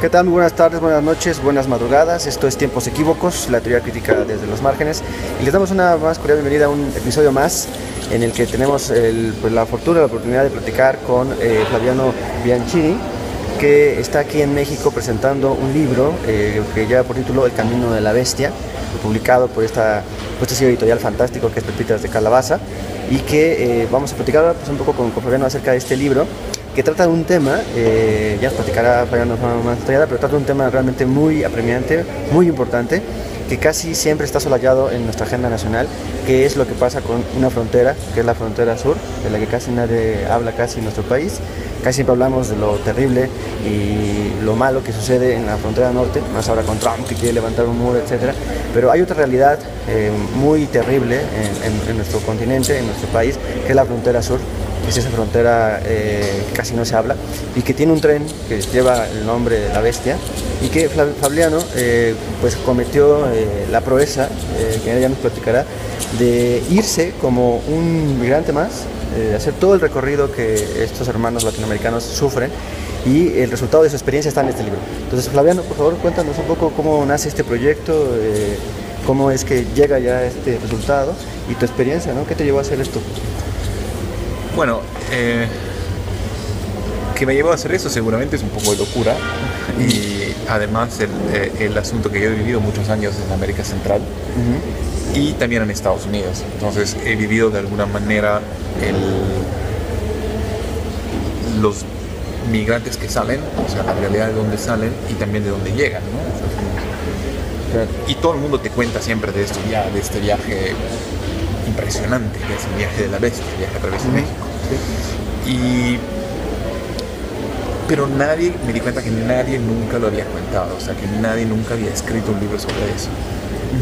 ¿Qué tal? Muy buenas tardes, buenas noches, buenas madrugadas. Esto es Tiempos Equívocos, la teoría crítica desde los márgenes. Y les damos una más cordial bienvenida a un episodio más en el que tenemos la fortuna, la oportunidad de platicar con Flaviano Bianchini, que está aquí en México presentando un libro que lleva por título El Camino de la Bestia, publicado por este sello editorial fantástico que es Pepitas de Calabaza, y que vamos a platicar pues, un poco con Flaviano acerca de este libro, que trata de un tema, ya os platicará Flaviano de forma más detallada, pero trata de un tema realmente muy apremiante, muy importante, que casi siempre está solayado en nuestra agenda nacional, que es lo que pasa con una frontera, que es la frontera sur, de la que casi nadie habla casi en nuestro país. Casi siempre hablamos de lo terrible y lo malo que sucede en la frontera norte, más ahora con Trump que quiere levantar un muro, etc. Pero hay otra realidad muy terrible en nuestro continente, en nuestro país, que es la frontera sur. Es esa frontera que casi no se habla y que tiene un tren que lleva el nombre de la bestia, y que Flaviano pues cometió la proeza, que ella nos platicará, de irse como un migrante más, hacer todo el recorrido que estos hermanos latinoamericanos sufren, y el resultado de su experiencia está en este libro. Entonces, Flaviano, por favor, cuéntanos un poco cómo nace este proyecto, cómo es que llega ya a este resultado y tu experiencia, ¿no? ¿Qué te llevó a hacer esto? Bueno, que me llevó a hacer eso seguramente es un poco de locura, y además el asunto que yo he vivido muchos años en América Central y también en Estados Unidos. Entonces he vivido de alguna manera los migrantes que salen, o sea, la realidad de dónde salen y también de dónde llegan, ¿no? Y todo el mundo te cuenta siempre de este viaje impresionante, que es el viaje de la bestia, el viaje a través de México. Pero me di cuenta que nadie nunca lo había contado, o sea, que nadie nunca había escrito un libro sobre eso.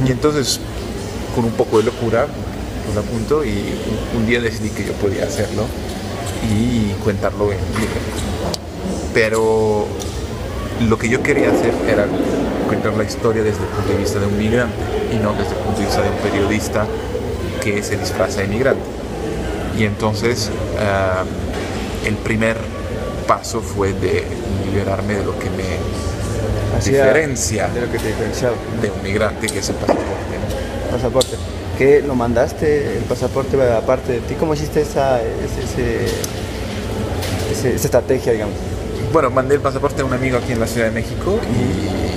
Y entonces, con un poco de locura, lo apunto, y un día decidí que yo podía hacerlo y contarlo en un libro. Pero lo que yo quería hacer era contar la historia desde el punto de vista de un migrante y no desde el punto de vista de un periodista que se disfraza de migrante. Y entonces el primer paso fue de liberarme de lo que me diferencia de lo que te diferenciaba de un migrante, que es el pasaporte, ¿no? Pasaporte. ¿Qué lo mandaste el pasaporte aparte de ti? ¿Cómo hiciste esa estrategia, digamos? Bueno, mandé el pasaporte a un amigo aquí en la Ciudad de México y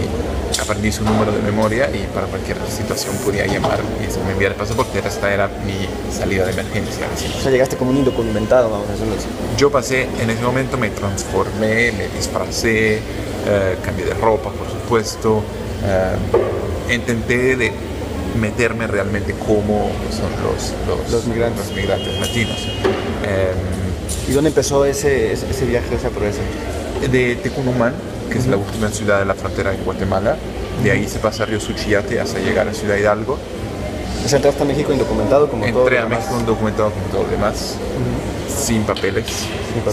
aprendí su número de memoria, y para cualquier situación podía llamar y me enviar el pasaporte. Esta era mi salida de emergencia. O sea, llegaste como un indocumentado, vamos a decirlo así. Yo pasé, en ese momento me transformé, me disfracé, cambié de ropa, por supuesto. Intenté de meterme realmente como son los migrantes latinos. ¿Y dónde empezó ese viaje, esa proeza? De Tecunumán, que es la última ciudad de la frontera en Guatemala. De ahí se pasa a Río Suchiate hasta llegar a Ciudad Hidalgo. O sea, entraste a México indocumentado como todo. Entré a México indocumentado como todo lo demás, sin papeles,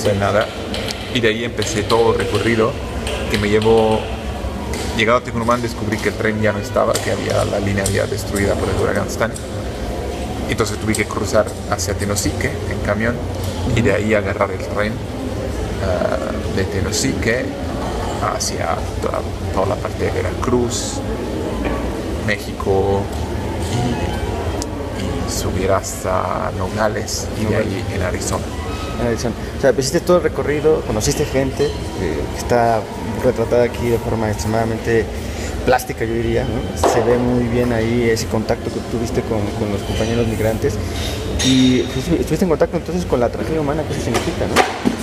sin nada. Y de ahí empecé todo el recorrido que me llevó. Llegado a Tecunumán descubrí que el tren ya no estaba, que la línea había destruida por el huracán Stan. Entonces tuve que cruzar hacia Tenosique en camión y de ahí agarrar el tren de Tenosique hacia toda la parte de Veracruz, México, y subir hasta Nogales y de ahí en Arizona. O sea, hiciste todo el recorrido, conociste gente que está retratada aquí de forma extremadamente plástica, yo diría, ¿no? Se ve muy bien ahí ese contacto que tuviste con los compañeros migrantes, y estuviste en contacto entonces con la tragedia humana. ¿Qué eso significa, no?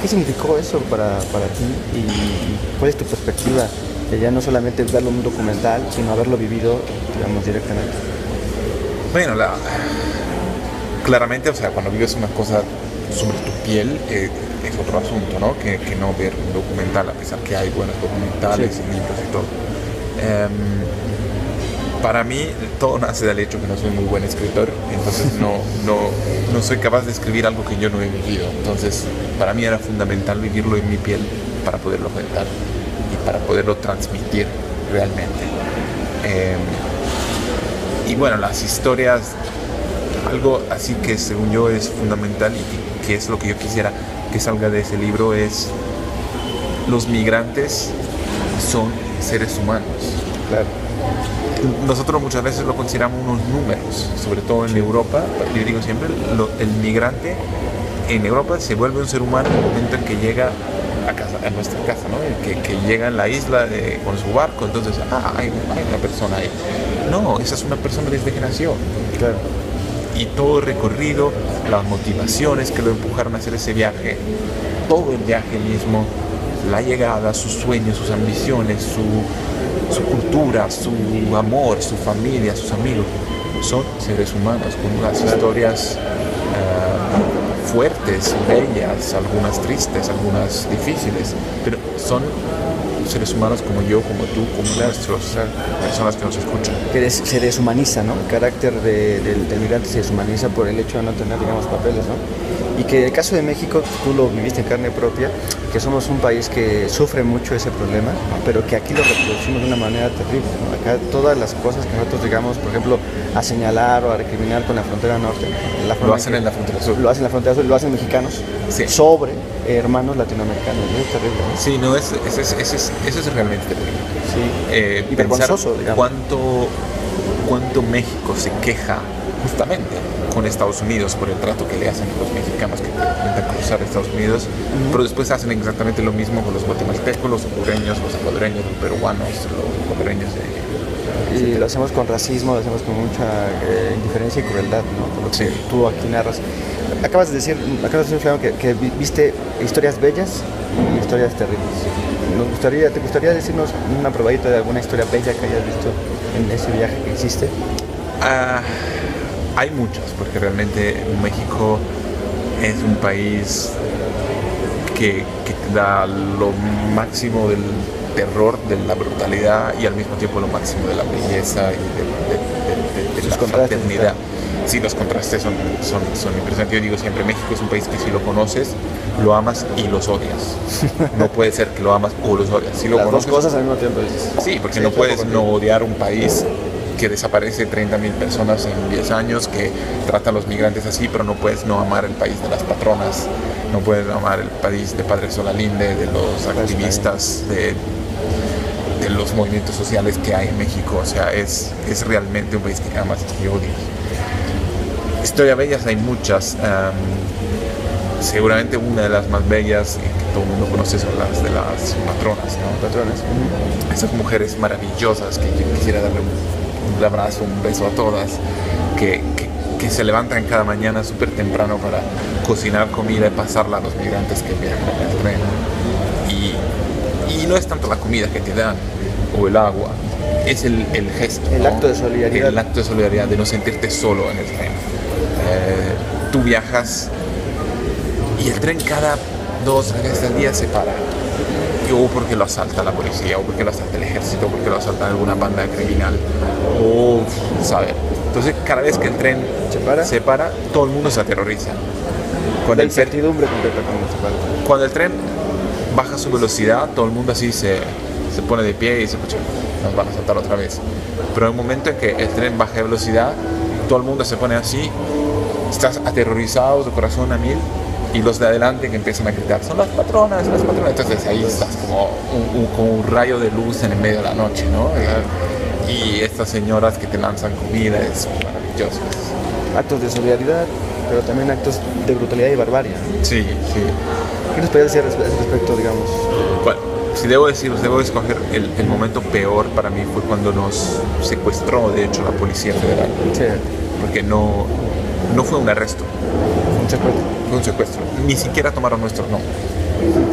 ¿Qué significó eso para ti, y cuál es tu perspectiva de ya no solamente verlo en un documental, sino haberlo vivido, digamos, directamente? Bueno, claramente, o sea, cuando vives una cosa sobre tu piel es otro asunto, ¿no? Que no ver un documental, a pesar que hay buenos documentales, sí, y libros y todo. Para mí todo nace del hecho que no soy muy buen escritor, entonces no soy capaz de escribir algo que yo no he vivido. Entonces para mí era fundamental vivirlo en mi piel para poderlo contar y para poderlo transmitir realmente. Y bueno, las historias, algo así que según yo es fundamental y que es lo que yo quisiera que salga de ese libro, es los migrantes son seres humanos. Claro. Nosotros muchas veces lo consideramos unos números, sobre todo en Europa. Yo digo siempre, el migrante en Europa se vuelve un ser humano en el momento en que llega a casa, a nuestra casa, ¿no? Que llega en la isla con su barco, entonces, hay una persona ahí. No, esa es una persona desde que nació. Claro. Y todo el recorrido, las motivaciones que lo empujaron a hacer ese viaje, todo el viaje mismo, la llegada, sus sueños, sus ambiciones, su cultura, su amor, su familia, sus amigos, son seres humanos con unas historias fuertes, bellas, algunas tristes, algunas difíciles, pero son seres humanos como yo, como tú, como nuestras personas que nos escuchan. Que se deshumaniza, ¿no? El carácter del migrante se deshumaniza por el hecho de no tener, digamos, papeles, ¿no? Y que en el caso de México, tú lo viviste en carne propia, que somos un país que sufre mucho ese problema, ¿no? Pero que aquí lo reproducimos de una manera terrible, ¿no? Acá todas las cosas que nosotros digamos, por ejemplo, a señalar o a recriminar con la frontera norte, lo hacen en la frontera sur. Lo hacen en la frontera sur, lo hacen mexicanos, sí, sobre hermanos latinoamericanos. Es terrible, ¿no? Sí, no, eso es realmente terrible. Sí. Y vergonzoso, digamos. ¿Cuánto México se queja justamente con Estados Unidos por el trato que le hacen a los mexicanos que intentan cruzar Estados Unidos, pero después hacen exactamente lo mismo con los guatemaltecos, los hondureños, los salvadoreños, los peruanos, los hondureños y lo hacemos con racismo, lo hacemos con mucha indiferencia y crueldad, ¿no? Por lo que tú aquí narras. Acabas de decir, Flavio, que viste historias bellas y historias terribles. ¿Te gustaría decirnos una probadita de alguna historia bella que hayas visto en ese viaje que hiciste? Hay muchas, porque realmente México es un país que te da lo máximo del terror, de la brutalidad y al mismo tiempo lo máximo de la belleza y de la fraternidad. Sí, los contrastes son impresionantes. Yo digo siempre, México es un país que si lo conoces, lo amas y los odias. No puede ser que lo amas o los odias. Si lo Las conoces, dos cosas al mismo tiempo. Sí, porque no puedes no odiar un país que desaparece 30.000 personas en 10 años, que trata a los migrantes así, pero no puedes no amar el país de las patronas, no puedes no amar el país de Padre Solalinde, de los activistas, de los movimientos sociales que hay en México. O sea, es realmente un país que amas y odias. Historias bellas hay muchas. Seguramente una de las más bellas que todo el mundo conoce son las de las matronas, ¿no? Patronas. Esas mujeres maravillosas que yo quisiera darle un abrazo, un beso a todas, que se levantan cada mañana súper temprano para cocinar comida y pasarla a los migrantes que viajan en el tren. Y no es tanto la comida que te dan o el agua, es el gesto, el, ¿no? Acto de solidaridad. El acto de solidaridad, de no sentirte solo en el tren. Tú viajas y el tren cada 2 o 3 días se para. O porque lo asalta la policía, o porque lo asalta el ejército, o porque lo asalta alguna banda criminal, o saber. Entonces, cada vez que el tren se para, todo el mundo se aterroriza. La incertidumbre completa cuando se para. Cuando el tren baja su velocidad, todo el mundo así se pone de pie y dice, pucha, nos van a asaltar otra vez. Pero en el momento en que el tren baja de velocidad, todo el mundo se pone así, estás aterrorizado, tu corazón a 1000. Y los de adelante que empiezan a gritar, son las patronas, las patronas. Entonces ahí estás como un rayo de luz en el medio de la noche, ¿no? Y estas señoras que te lanzan comida es maravilloso. Actos de solidaridad, pero también actos de brutalidad y barbarie, ¿no? Sí, sí. ¿Qué nos puedes decir al respecto, digamos? Bueno, si debo escoger el momento peor para mí fue cuando nos secuestró, de hecho, la Policía Federal. Sí. Porque no fue un arresto. Fue un secuestro. Ni siquiera tomaron nuestros nombres.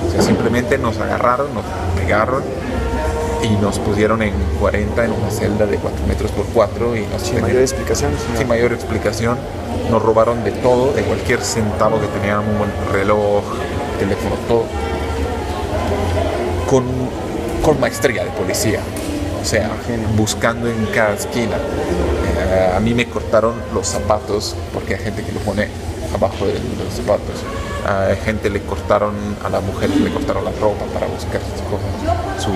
O sea, simplemente nos agarraron, nos pegaron y nos pusieron en 40 en una celda de 4 metros por 4 y sin mayor explicación. Sin mayor explicación. Nos robaron de todo, de cualquier centavo que teníamos, reloj, teléfono, todo. Con maestría de policía. O sea, buscando en cada esquina. A mí me cortaron los zapatos porque hay gente que lo pone abajo de los zapatos. A gente le cortaron, a la mujer le cortaron la ropa para buscar sus cosas, su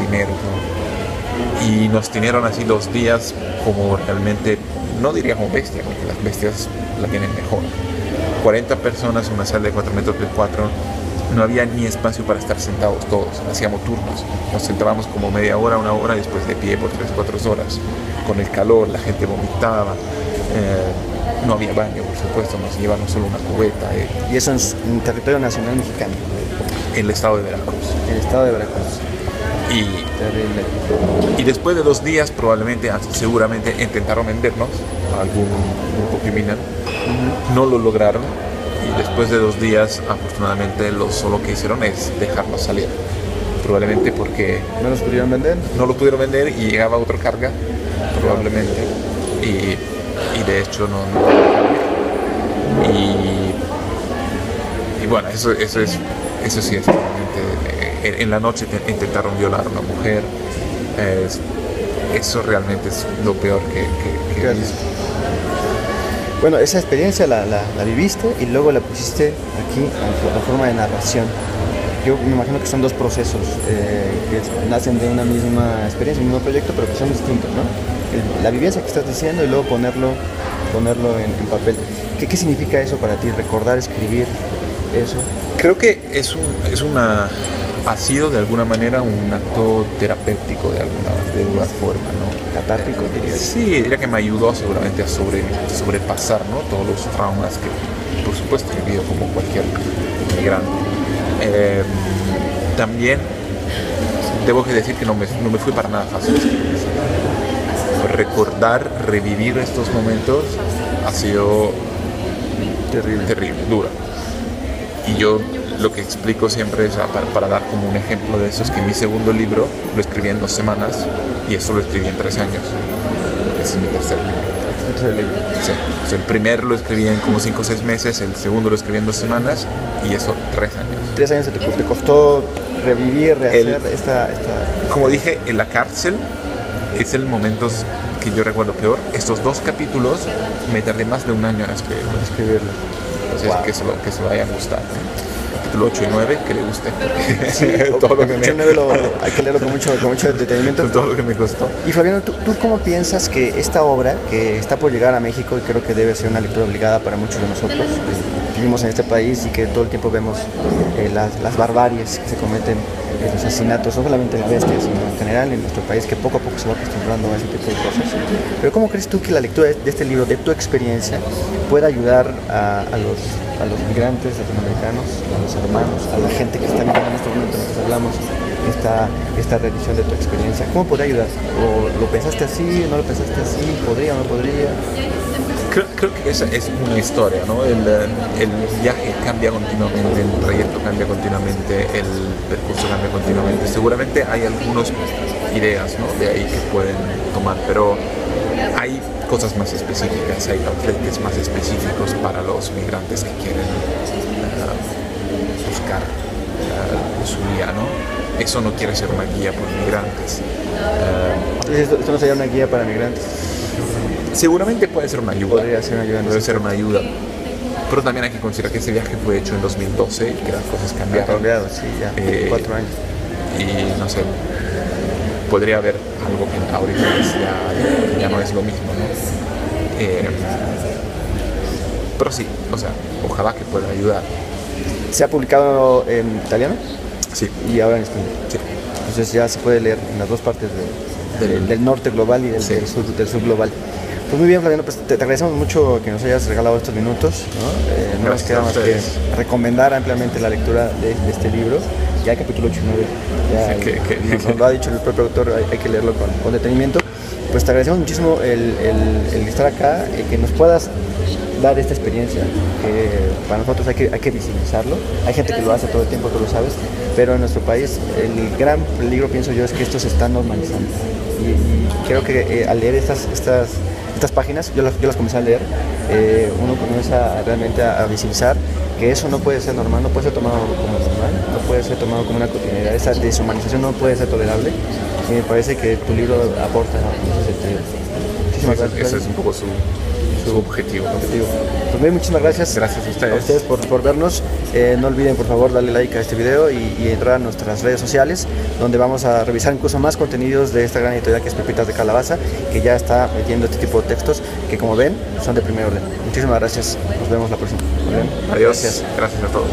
dinero, ¿no? Y nos tenieron así 2 días como realmente, no diría como bestia, porque las bestias la tienen mejor. 40 personas en una celda de 4 metros por 4, no había ni espacio para estar sentados todos, hacíamos turnos, nos sentábamos como media hora, una hora, y después de pie por 3-4 horas, con el calor, la gente vomitaba, no había baño, por supuesto, nos llevaban solo una cubeta. Y eso en territorio nacional mexicano. En el estado de Veracruz. En el estado de Veracruz. Terrible. Y después de 2 días probablemente, seguramente intentaron vendernos a algún grupo criminal, no lo lograron, y después de 2 días afortunadamente solo que hicieron es dejarnos salir, probablemente porque ¿No los pudieron vender? no lo pudieron vender y llegaba otra carga probablemente, y de hecho no y bueno, eso sí es realmente, en la noche intentaron violar a una mujer. Eso realmente es lo peor que he visto. Bueno, esa experiencia la viviste y luego la pusiste aquí en la forma de narración. Yo me imagino que son 2 procesos que nacen de una misma experiencia, un mismo proyecto, pero que son distintos, ¿no? La vivencia que estás diciendo y luego ponerlo en papel. ¿Qué significa eso para ti? ¿Recordar, escribir eso? Creo que ha sido de alguna manera un acto terapéutico de alguna forma, ¿no? Catártico, dirías. Sí, diría que me ayudó seguramente a sobrepasar, ¿no? Todos los traumas que, por supuesto, he vivido como cualquier inmigrante. También debo decir que no me fue para nada fácil recordar, revivir estos momentos ha sido terrible, dura. Y yo lo que explico siempre es, para dar como un ejemplo de eso, es que mi segundo libro lo escribí en 2 semanas y eso lo escribí en 3 años. Ese es mi tercer libro. Sí. O sea, el primero lo escribí en como 5 o 6 meses, el segundo lo escribí en 2 semanas y eso 3 años. 3 años te costó revivir, rehacer esta... Como dije, en la cárcel es el momento que yo recuerdo peor. Estos 2 capítulos me tardé más de 1 año en escribirlos. Entonces, wow. que se vaya a gustar, ¿no? Capítulo 8 y 9, que le guste. Sí, todo lo que 8 y 9 hay que leerlo con mucho detenimiento. Todo lo que me costó. Y Fabiano, ¿tú cómo piensas que esta obra, que está por llegar a México y creo que debe ser una lectura obligada para muchos de nosotros, vivimos en este país y que todo el tiempo vemos las barbaries que se cometen, los asesinatos, no solamente de bestias, sino en general en nuestro país, que poco a poco se va acostumbrando a ese tipo de cosas? Pero ¿cómo crees tú que la lectura de este libro, de tu experiencia, pueda ayudar a los migrantes latinoamericanos, a los hermanos, a la gente que está viviendo en este momento en el que hablamos esta revisión de tu experiencia? ¿Cómo podría ayudar? ¿O lo pensaste así, no lo pensaste así? ¿Podría o no podría? Creo que esa es una historia, ¿no? El viaje cambia continuamente, el trayecto cambia continuamente, el percurso cambia continuamente. Seguramente hay algunas ideas, ¿no?, de ahí que pueden tomar, pero hay cosas más específicas, hay panfletos más específicos para los migrantes que quieren buscar su guía, ¿no? Eso no quiere ser una guía por migrantes. ¿Esto no sería una guía para migrantes? Seguramente puede ser una ayuda. Podría ser una ayuda. Puede ser una ayuda. Pero también hay que considerar que ese viaje fue hecho en 2012 y que las cosas cambiaron. Ha cambiado, sí, ya 4 años. Y no sé, podría haber algo que ahorita ya no es lo mismo, ¿no? Pero sí, o sea, ojalá que pueda ayudar. ¿Se ha publicado en italiano? Sí. Y ahora en español. Sí. Entonces ya se puede leer en las 2 partes del norte global y del sur global. Pues muy bien, Flaviano, pues te agradecemos mucho que nos hayas regalado estos minutos, ¿no? No nos queda más que recomendar ampliamente la lectura de este libro. Ya el capítulo 8 y 9, ya nos lo ha dicho el propio autor, hay que leerlo con detenimiento. Pues te agradecemos muchísimo el estar acá, que nos puedas dar esta experiencia, que para nosotros hay que visibilizarlo. Hay gente que lo hace todo el tiempo, tú lo sabes, pero en nuestro país el gran peligro, pienso yo, es que esto se está normalizando. Y creo que al leer estas páginas, yo las comencé a leer, uno comienza realmente a visibilizar que eso no puede ser normal, no puede ser tomado como normal, no puede ser tomado como una cotidianidad. Esa deshumanización no puede ser tolerable, y me parece que tu libro aporta en ese sentido. Muchísimas gracias. Ese es un poco su objetivo. Pues muchísimas gracias. Gracias a ustedes por vernos. No olviden, por favor, darle like a este video y entrar a nuestras redes sociales, donde vamos a revisar incluso más contenidos de esta gran editorial que es Pepitas de Calabaza, que ya está metiendo este tipo de textos que, como ven, son de primer orden. Muchísimas gracias. Nos vemos la próxima. Adiós. Gracias a todos.